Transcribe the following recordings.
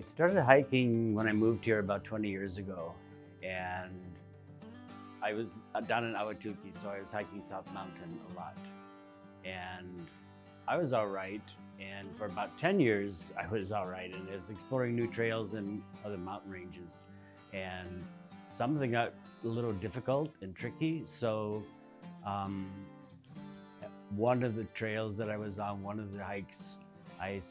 I started hiking when I moved here about 20 years ago, and I was down in Awatuki, so I was hiking South Mountain a lot. And I was all right, and for about 10 years, I was all right, and I was exploring new trails and other mountain ranges. And some of them got a little difficult and tricky, so um, one of the trails that I was on, one of the hikes, I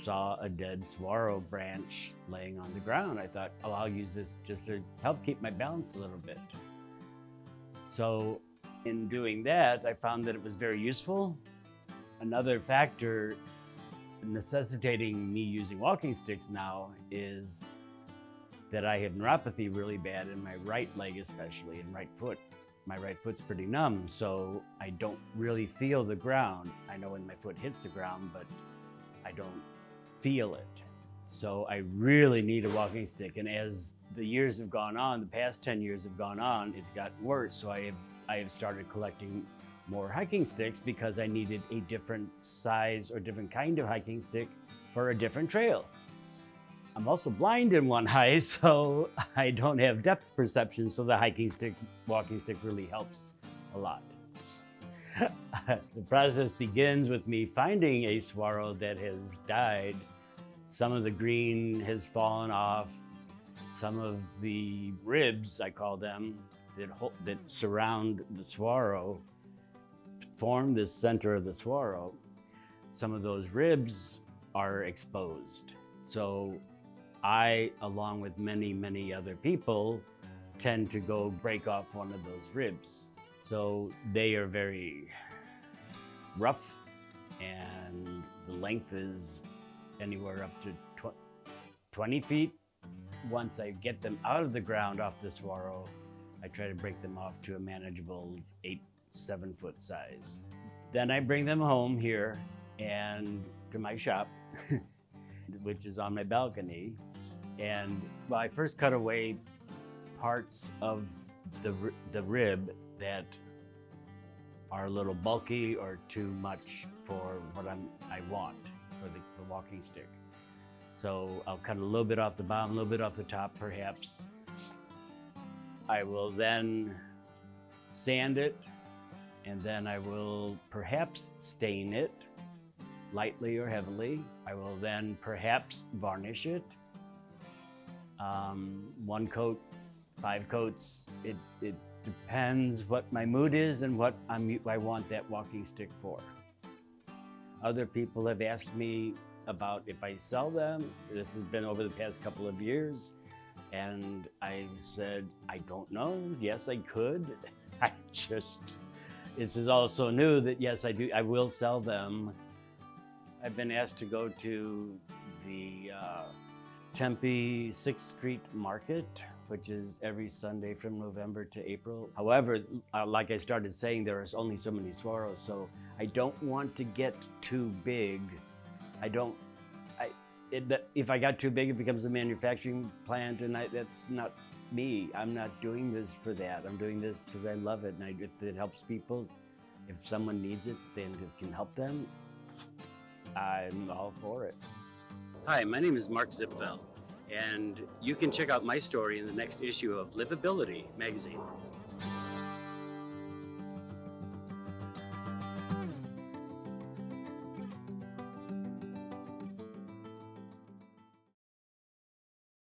saw a dead saguaro branch laying on the ground. I thought, oh, I'll use this just to help keep my balance a little bit. So in doing that, I found that it was very useful. Another factor necessitating me using walking sticks now is that I have neuropathy really bad in my right leg, especially in right foot. My right foot's pretty numb, so I don't really feel the ground. I know when my foot hits the ground, but I don't feel it. So I really need a walking stick. And as the years have gone on, the past 10 years have gone on, it's gotten worse. So I have started collecting more hiking sticks because I needed a different size or different kind of hiking stick for a different trail. I'm also blind in one eye, so I don't have depth perception, so the walking stick really helps a lot. The process begins with me finding a saguaro that has died. Some of the green has fallen off. Some of the ribs, I call them, that surround the saguaro, form the center of the saguaro. Some of those ribs are exposed. So I, along with many, many other people, tend to go break off one of those ribs. So they are very rough, and the length is anywhere up to 20 feet. Once I get them out of the ground off the saguaro, I try to break them off to a manageable 7 foot size. Then I bring them home here and to my shop, which is on my balcony. And I first cut away parts of the rib that are a little bulky or too much for what I want for the walking stick. So I'll cut a little bit off the bottom, a little bit off the top, perhaps. I will then sand it, and then I will perhaps stain it lightly or heavily. I will then perhaps varnish it. 1 coat, 5 coats. It depends what my mood is and what I want that walking stick for. Other people have asked me about if I sell them. This has been over the past couple of years, and I said, I don't know. Yes, I could. This is also new that yes, I will sell them. I've been asked to go to the Tempe 6th Street Market, which is every Sunday from November to April. However, like I started saying, there are only so many saguaros, so I don't want to get too big. If I got too big, it becomes a manufacturing plant, and that's not me. I'm not doing this for that. I'm doing this because I love it, and if it helps people, if someone needs it, then it can help them, I'm all for it. Hi, my name is Mark Zipfel, and you can check out my story in the next issue of LivAbility Magazine.